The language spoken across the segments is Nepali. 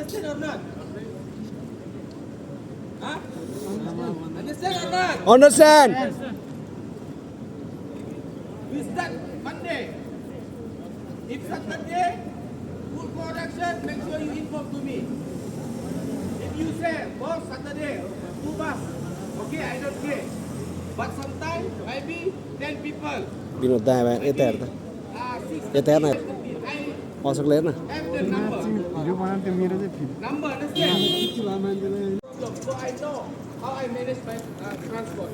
Understand or not? Huh? Understand or not? Understand? We start Monday. If Saturday, full production, make sure you inform to me. If you say, boss, Saturday, 2 bus, okay, I don't care. But sometimes, maybe 10 people. Vinod दायाँ बायाँ यता हेर्दा 6 यता हेर्न I पसकले हेर्न have the number. Number, understand? So I know how I manage my transport.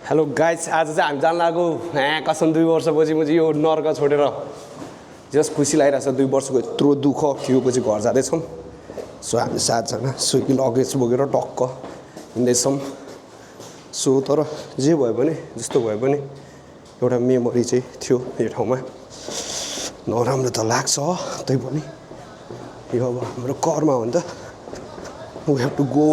Hello guys आज चाहिँ हामी जान लागेको कसम 2 वर्षपछि म चाहिँ यो नर्क छोडेर जस खुसी लागिरहेछ 2 वर्षको यत्रो दुःख थियो पछि घर जाँदैछौँ सो हामी 7जना सुकी लगेज बोकेर टक्क हिँड्दैछौँ सो तर जे भयो भने जस्तो भयो भने एउटा मेमोरी चाहिँ थियो यो ठाउँमा नराम्रो त लाग्छ तै पनि यो अब हाम्रो कर्म हो नि त we have to go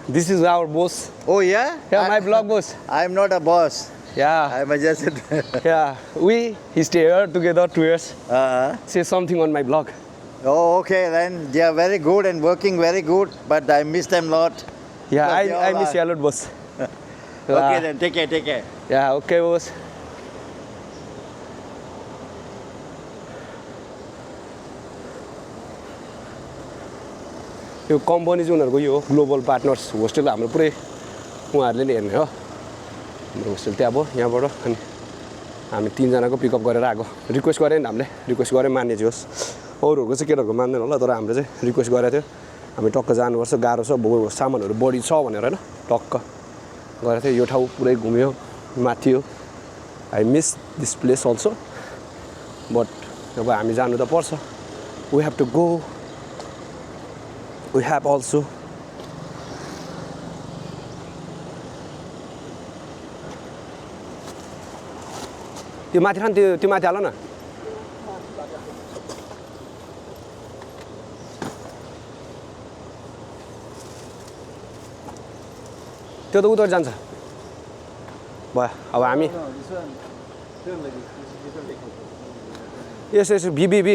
This is our boss. Oh yeah? Yeah, my vlog boss. I'm not a boss. Yeah. I'm just Yeah. We stay here together 2 years. Say something on my vlog. Oh, okay then. They are very good and working very good, but I miss them a lot. Yeah, Because they I all miss you a lot, boss. Okay then, take care, take care. Yeah, okay, boss. यो कम्पनी चाहिँ उनीहरूको यो ग्लोबल पार्टनर्स होस्टेल हाम्रो पुरै उहाँहरूले नै हेर्ने हो हाम्रो होस्टेल त्यहाँ भयो यहाँबाट अनि हामी 3 जनाको पिकअप गरेर आएको रिक्वेस्ट गरेँ नि हामीले रिक्वेस्ट गरेँ मान्ने चाहिँ होस् अरूहरूको चाहिँ केटाहरूको मान्दैन होला तर हामीले चाहिँ रिक्वेस्ट गरेको थियो हामी टक्क जानुपर्छ गाह्रो छ सामानहरू बढी छ भनेर होइन टक्क गरेको थियो यो ठाउँ पुरै घुम्यो माथि हो I miss this place also but अब हामी जानु त पर्छ we have to go we have also त्यो माथि खान त्यो माथि हाल न त्यो त उता जान्छ भयो अब हामी yes BBB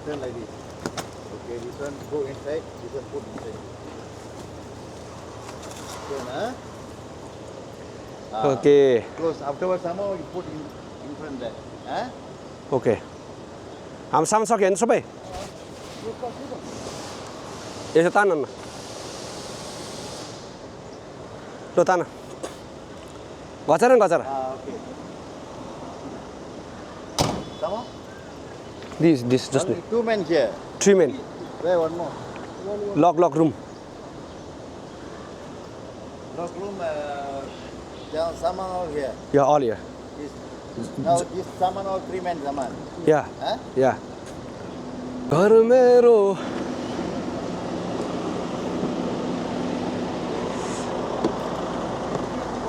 Turn like this. Okay, this one go inside, this one put inside. Turn, huh? Okay. Close. Afterwards, somehow you put in front there. Huh? Okay. हामी सामान सक्यो होइन सबै यसो तान न ल तान घचर न घचर Okay. Somehow? This just Only 2 men here. 3 men Where one more? lock room Lock room. Down someone all here. yeah all here Now this someone all 3 men someone. yeah Huh? yeah घर मेरो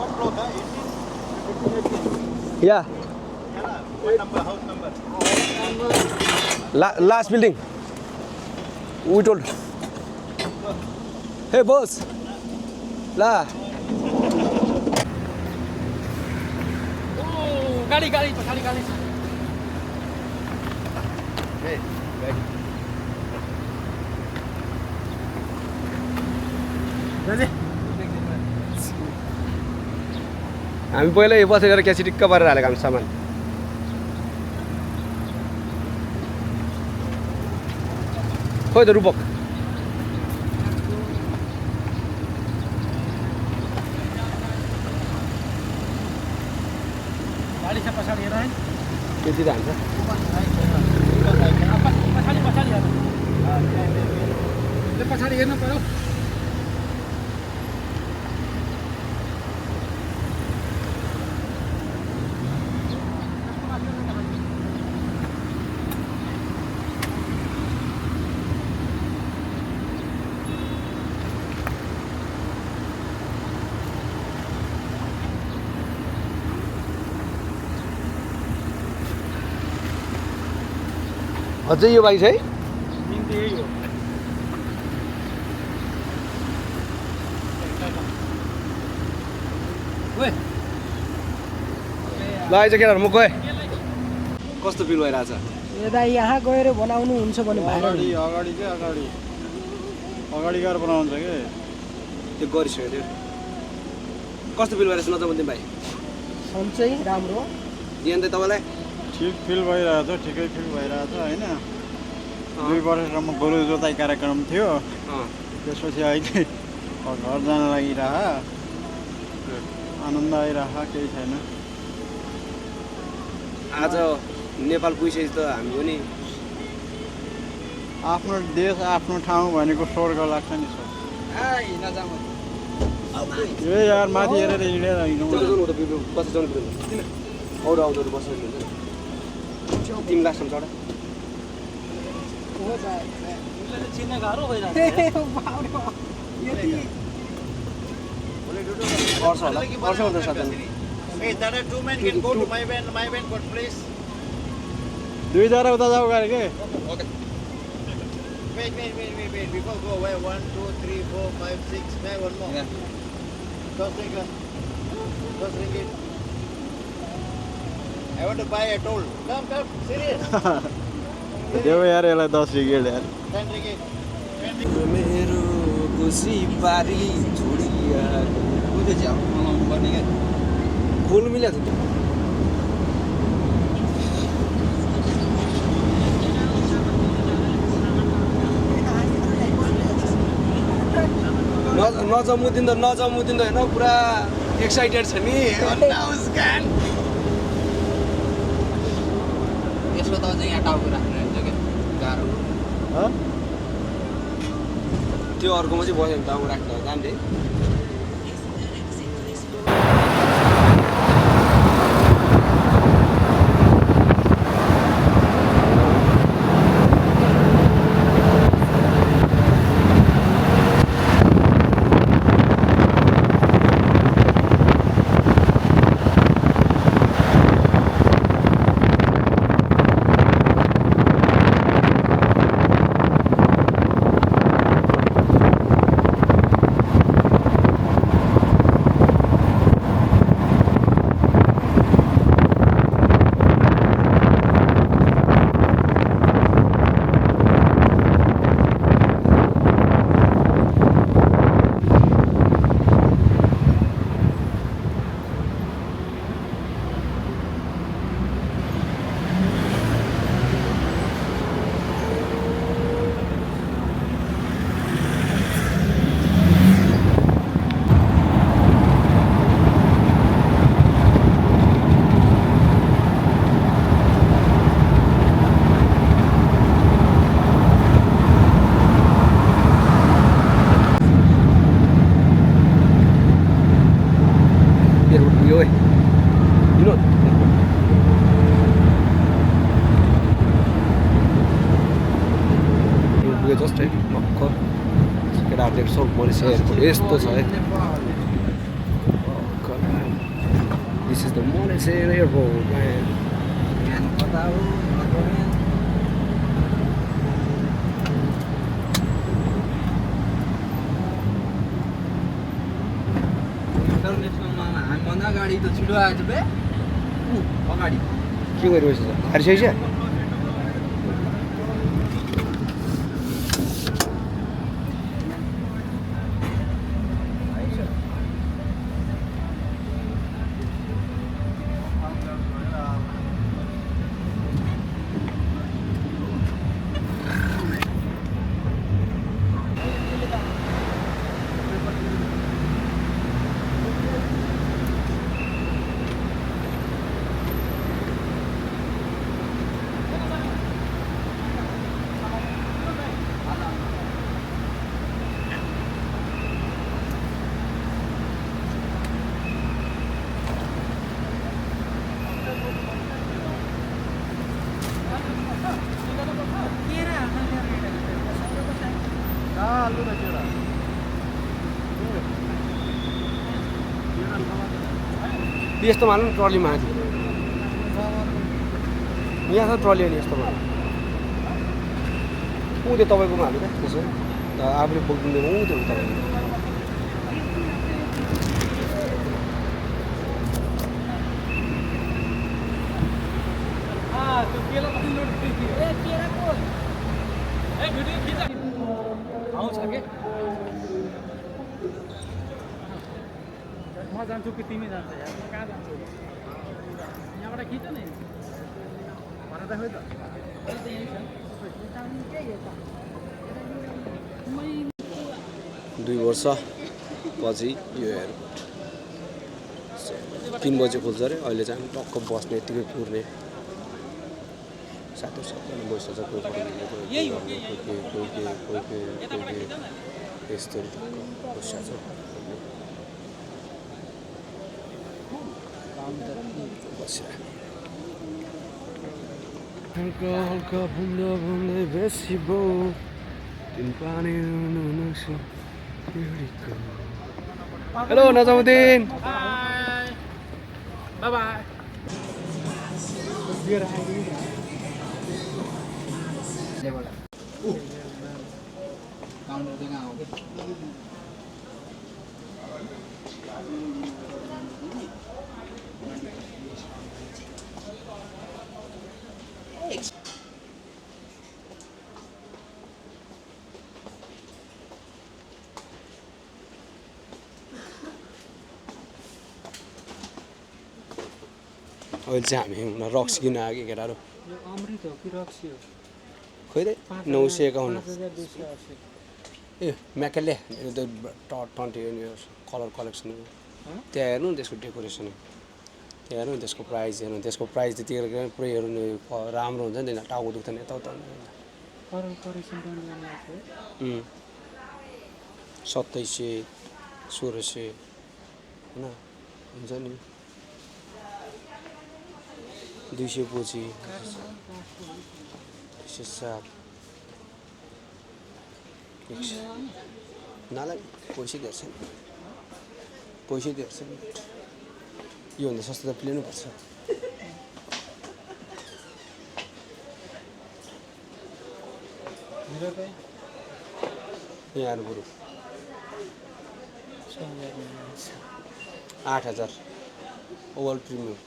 One block, huh? yeah What number? House number? last building we told hey boss la गाडी गाडी पछाडि गाडी छ Hey, right. हामी पहिला यो बसेर क्यासी टिक्क पारेर हालेको हामी सामान खोइ त रूपक गाडी छ पछाडि हेर है त्यति त हान्छ पछाडि पछाडि हेर पछाडि हेर्नु पर्यो अझै यो बाइक छ है ल आइज केटाहरू म गएँ कस्तो फिल भइरहेछ यता यहाँ गएर बनाउनु हुन्छ भने अगाडि अगाडि के अगाडि अगाडि गएर बनाउँछ कि त्यो गरिसक्यो त्यो कस्तो फिल भइरहेछ नजमुद्दिन भाइ सन्चै राम्रो दिएन त तपाईँलाई ठिक फिल भइरहेछ ठिकै फिल भइरहेछ होइन 2 वर्षसम्म गोरु जोताइ कार्यक्रम थियो त्यसपछि अहिले घर जान लागिरह आनन्द आइरह केही छैन आज नेपाल पुगिसकेपछि त हामी पनि आफ्नो देश आफ्नो ठाउँ भनेको स्वर्ग लाग्छ नि सर ए यार माथि हेरेर हिँडेर हिँड्नु बस जानु किन आउँदो बसेर हुन्छ 3 लाखसम्म चढ चिन्ने गाह्रो भइरहेको पर्छ होला पर्छ हुन्छ साथै Hey, there are 2 men can go to my van, but please. दुईजना उता जाऊ गरे के Wait. Before go away, 1, 2, 3, 4, 5, 6, 9, one more. Yeah. Just ring it. I want to buy a toll. Come, serious. देऊ यार यसलाई 10 रिगेट यार 10 ringgit. मेरो खुसी पारी छोडिया कुदै चाहिँ मलाउनु पर्ने क्या फुल मिलेको थियो नजमुद्दिन त होइन पुरा एक्साइटेड छ नि यसो त अझै यहाँ टाउको राख्नु हुन्छ क्या गाह्रो त्यो अर्कोमा चाहिँ बस्यो भने टाउको राख्दा जान्थे जस्ट है भर्खर केटाहरूले सब मलेसिया एयरपोर्ट यस्तो छ है this is the Malaysia airport हामीभन्दा अगाडि त छिटो आएछ बे अगाडि के गरिरहेछ हारिसकेछ यस्तो मान्नु ट्रलीमा आएको यहाँ छ ट्रली अनि यस्तो मान्नु ऊ त्यो तपाईँकोमा हाल्नु क्या त्यसो आफूले बोकिँदैन ऊ त्यो तपाईँको आउँछ के म जान्छु कि तिमी जान्छ यार म कहाँ जान्छु यहाँबाट खिच नि भन त खोइ त 2 वर्ष पछि यो एयरपोर्ट 3 बजे खोल्छ अरे अहिले चाहिँ टक्क बस्ने यतिकै पुर्ने साथै सबैले बस्छ कोही यस्तो बस्छ हल्का हल्का बुंदा बुंदै बेसी बो तिन पानी हेलो नजामुद्दिन बाय बाय अहिले चाहिँ हामी रक्स किन आएको केटाहरू अमृत हो कि रक्सी हो खोइ रे 951 5280 ए म्याकेले त्यो टन्टी कलर कलेक्सन त्यहाँ हेर्नु नि त्यसको डेकोरेसन त्यहाँ हेर्नु त्यसको प्राइस हेर्नु त्यसको प्राइस त्यतिखेर पुरै हेर्नु राम्रो हुन्छ नि टाउको दुख्दैन यताउता 2700 1600 होइन हुन्छ नि 200 पछि 207 नाला पैसै दिएछ योभन्दा सस्तो त प्लेनुपर्छ यहाँ बरु 8000 ओभल प्रिमियम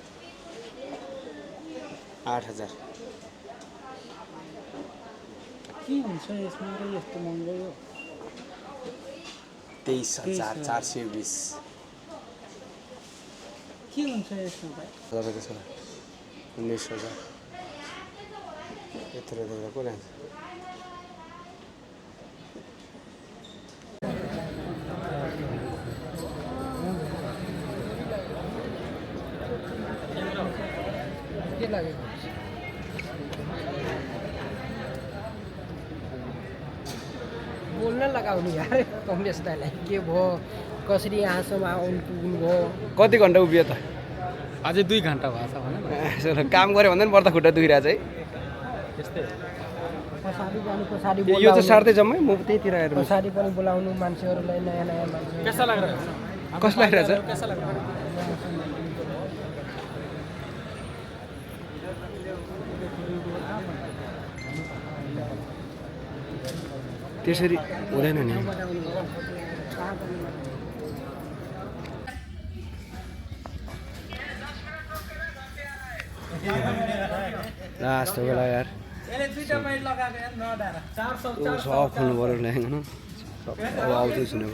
8000 के हुन्छ यसमा र यस्तो महँगो हो 23420 के हुन्छ यसमा भाइ तपाईँको छ 19000 यत्रो को लान्छ के लाग्यो बोल्न लगाउनु यार कमलेश दाइलाई के भयो कसरी यहाँसम्म आउनु पुग्नु भयो कति घन्टा उभियो त अझै 2 घन्टा भएको छ भने काम गऱ्यो भन्दा पनि पर्दा खुट्टा दुखिरहेछ है त्यस्तै पछाडि जानु पछाडि यो चाहिँ सार्दै जम्मै म त्यहीतिर आएर पछाडि पनि बोलाउनु मान्छेहरूलाई नयाँ नयाँ मान्छे कस्तो लागिरहेछ कस्तो लागिरहेछ कस्तो लागिरहेछ त्यसरी हुँदैन नि लास्ट बेला यार सब खोल्नु पऱ्यो ल्याङ्गो अब आउँदैछु नि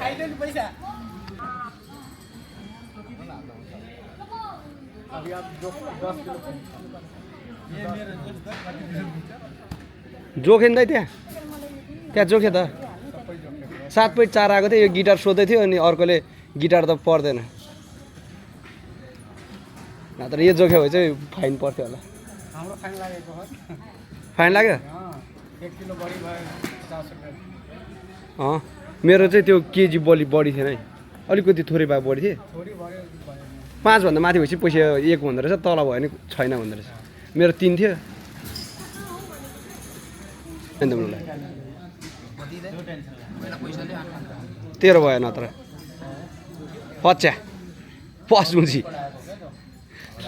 जोखे नि त त्यहाँ जोखे त 7.4 आएको थियो यो गिटार सोध्दै थियो अनि अर्कोले गिटार त पर्दैन नत्र यो जोख्यो भने चाहिँ फाइन पर्थ्यो होला हाम्रो फाइन लागेको हो फाइन लाग्यो 1 किलो बढी भयो 50 रुपैयाँ मेरो चाहिँ त्यो केजी बढी थिएन है अलिकति थोरै भए बढी थिएँ थोरै बढ्यो 5 भन्दा माथि भएपछि पैसा 1 हुँदो रहेछ तल भयो भने छैन हुँदो रहेछ मेरो 3 थियो तेरो भयो नत्र पच्चा पसमुची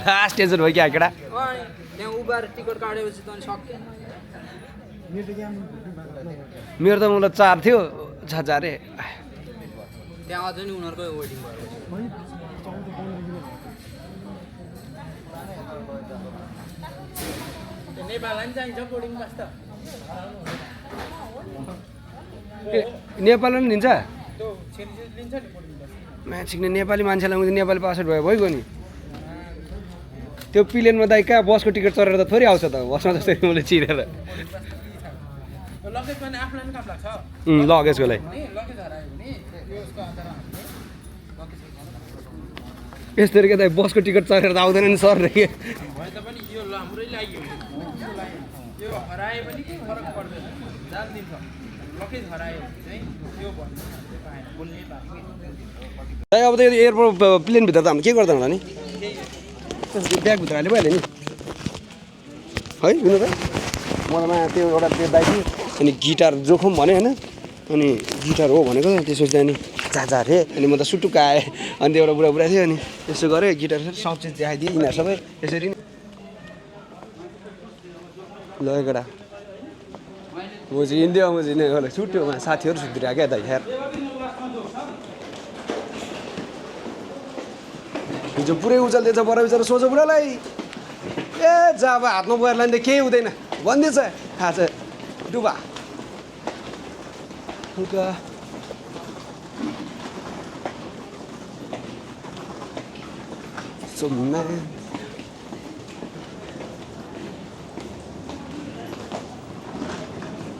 लास्ट टेन्सन भयो क्या केटा त्यहाँ उबार टिकट काटेपछि त अनि सक्यो मेरो त मलाई 4 थियो 6 रे त्यहाँ अझै नि उनीहरुकै वेटिङ भयो नेपाललाई नि चाहिन्छ बोर्डिङ पास त नेपालमा पनि लिन्छ त्यो छेरी लिन्छ नि बोर्डिङ पास म्याचिकले नेपाली मान्छेलाई मैले नेपाली पासवर्ड भयो भइगयो नि त्यो प्लेनमा दाइ कहाँ बसको टिकट चढेर त थोरै आउँछ त बसमा जस्तै मैले चिरेर लगेज पनि आफूलाई पनि काम लाग्छ लगेजको लागि लगेज हरायो भने यसको आधार यस्तरी के दाइ बसको टिकट चढेर त आउँदैन नि सर रे भए पनि यो हाम्रै लाग्यो यो हरायो भने के फरक पर्दैन जान दिन्छ लगेज हरायो भने चाहिँ त्यो भन्नु बोल्नै पाएँ दाइ अब त यो एयरपोर्ट प्लेनभित्र त हामीले के गर्दैन होला नि ब्यागभित्र हाल्यो भइहाल्यो नि है विनोद दाइ मलाई त्यो एउटा त्यो दाइ थियो अनि गिटार जोखौँ भन्यो होइन अनि गिटार हो भनेको त्यसपछि अनि जा रे अनि म त सुटुक्क आएँ अनि एउटा बुढा थियो अनि यसो गरेँ गिटार सब चिज देखाइदिएँ यिनीहरू सबै यसरी नै ल केटा म चाहिँ इन्डिया म चाहिँ नै सुत्यो साथीहरू सुत्दिरहेको क्या दाइ यार हिजो पुरै उचाल्दैछ बडा बिचरा सोझो बुढालाई ए जा अब हातमा बोएर लाँदा केही हुँदैन भन्दैछ थाहा छ डुबा So man.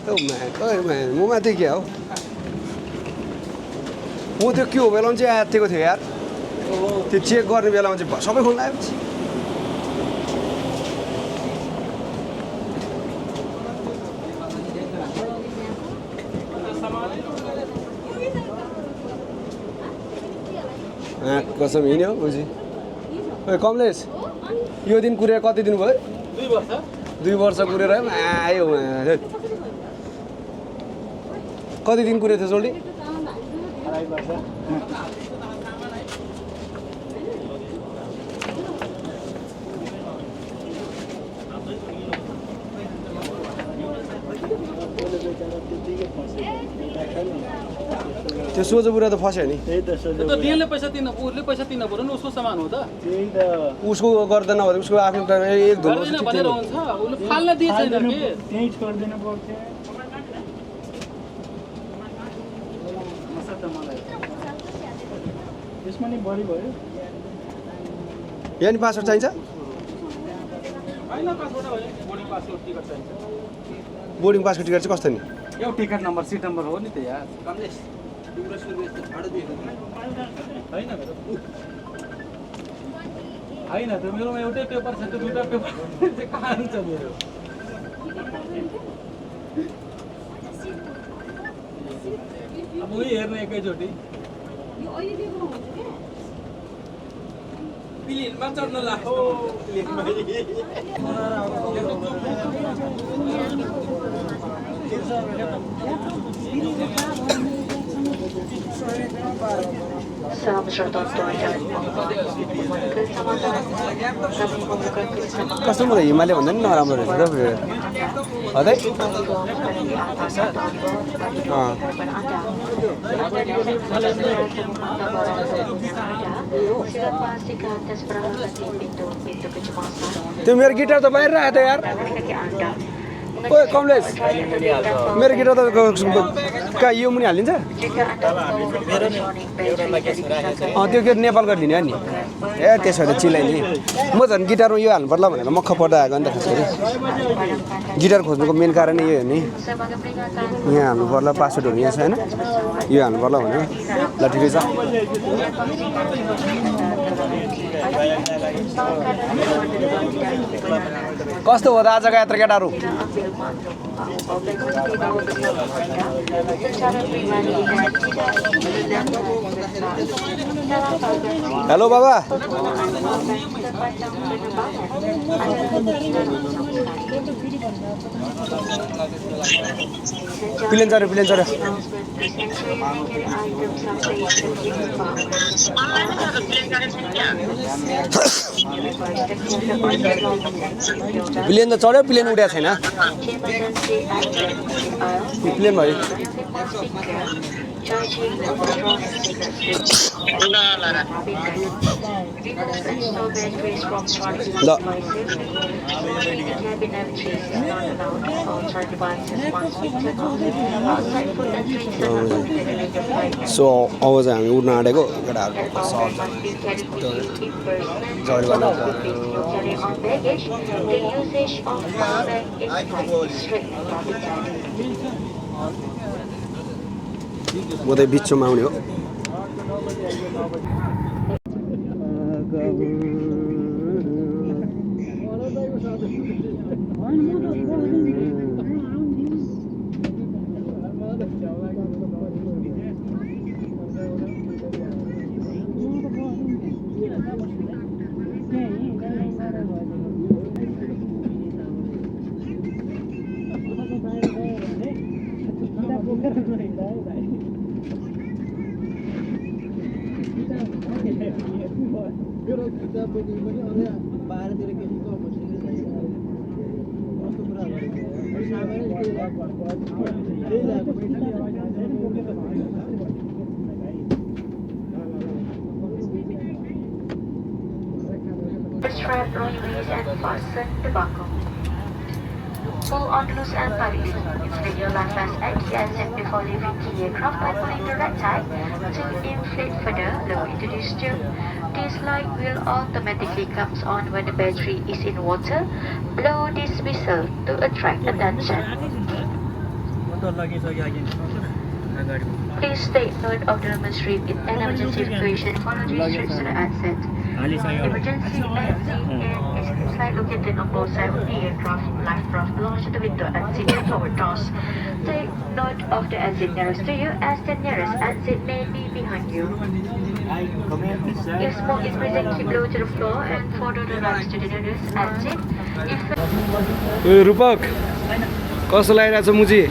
Oh man, म माथि के हो म त्यो के हो बेलामा चाहिँ आएको थियो यार त्यो चेक गर्ने बेलामा चाहिँ सबै खोल्न आएपछि कसम हिँड्यो बुझी ओए कमलेश यो दिन कुरेर कति दिन भयो 2 वर्ष कुरेर आयो कति दिन कुरेको थियो जोल्डी त्यो सोझो बुढा त फस्यो नि दिनले पैसा तिर्न उसले पैसा तिर्न पर्यो नि उसको सामान हो त उसको गर्दैन भने उसको आफ्नो एक धुलो भनेर हुन्छ उसले फाल्न दिएछ नि त्यही छोडिदिनु पर्थ्यो यसमा नि बढी भयो यहाँ नि पासवर्ड चाहिन्छ हैन पासपोर्ट भयो बोर्डिङ पासको टिकट चाहिन्छ बोर्डिङ पासको टिकट चाहिँ कस्तो नि यो टिकट नम्बर सिट नम्बर हो नि त यार कमलेश तिम्रो सुरु भाडा दिएको हैन मेरो हैन त मेरोमा एउटै पेपर छ त्यो दुईटा पेपर चाहिँ कहाँ हुन्छ मेरो अब उही हेर्ने एकैचोटि प्लेनमा चढ्न लाग्यो कस्तो मलाई हिमालय भन्दा नि नराम्रो रहेछ त अझै त्यो मेरो गिटार त बाहिर आयो त यार ओ कमलेश मेरो गिटार त कहाँ यो मुनि हालिन्छ त्यो के नेपाल गरिदिने हो नि ए त्यसो भए चिलाइने म झन् गिटारमा यो हाल्नु पर्ला भनेर मक्ख पर्दा आएको नि त खास गरी गिटार खोज्नुको मेन कारण नै यो हो नि यहाँ हाल्नु पर्ला पासवर्डहरू यहाँ छ होइन यो हाल्नु पर्ला भने ल ठिकै छ कस्तो हो त आजको यात्रा केटाहरू हेलो बाबा प्लेन चढ्यो प्लेन त चढ्यो प्लेन उडेको छैन प्लेन भयो सो अब चाहिँ हामी उड्न आँटेको म त बिचमा आउने हो Strap runways and fasten the buckle. Pull on loose and tight. Inflate your life vest at the exit before leaving the aircraft by pulling the right tie to inflate further. Look into this tube. This light will automatically comes on when the battery is in water. Blow this whistle to attract attention. Please take note of the remote strip in an emergency situation. Follow the instructions to the exit. Emergency exit is slide located on both sides of the aircraft. Life raft belongs to the window exit and forward doors. Take note of the exit nearest to you, as the nearest exit may be behind you. If smoke is present, keep low to the floor and follow the rocks to the nearest exit. रूपक कसो लागिरहेछ मुजी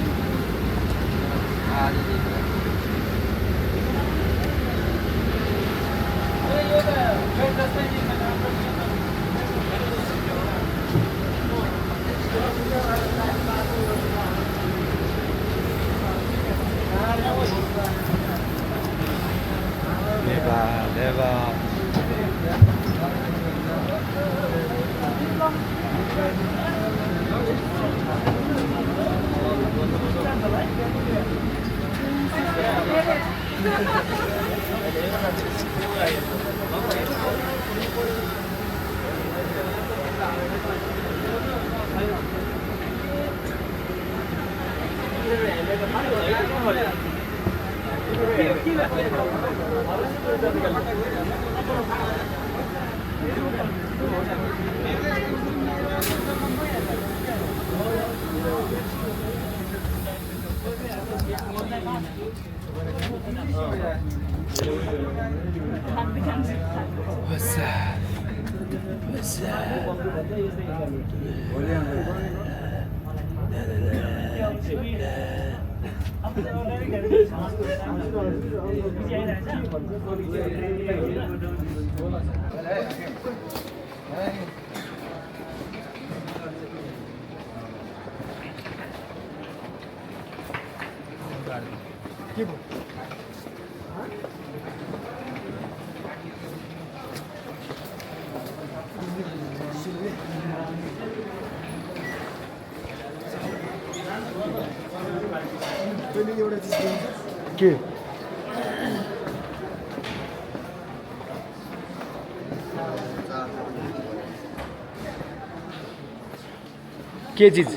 के चिज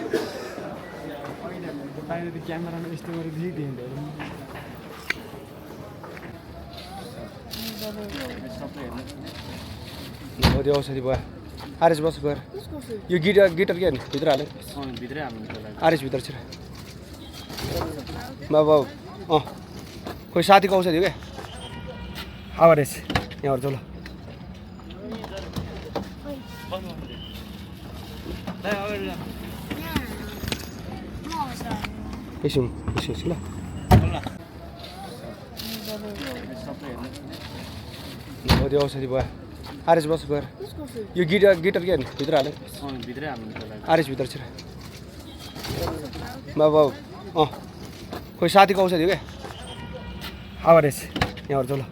क्यामेरामा यस्तो गरेर देखिदिँदैन हो त्यो औषधि भयो आरिस बस गएर यो गिटार गिटार के भित्र हाल्यो भित्रै हाल्नु आरिस भित्र छिर बाबा कोही साथीको औषधि हो क्या आवारेस यहाँबाट चल एकछिन ल हो त्यो औषधि भयो आरिस बस गएर यो गिटार गिटार के भित्र हाल्यो भित्रै हाल्नु आरिस भित्र छिर बाबा कोही साथीको औषधि हो क्या आवारेस यहाँबाट चल ल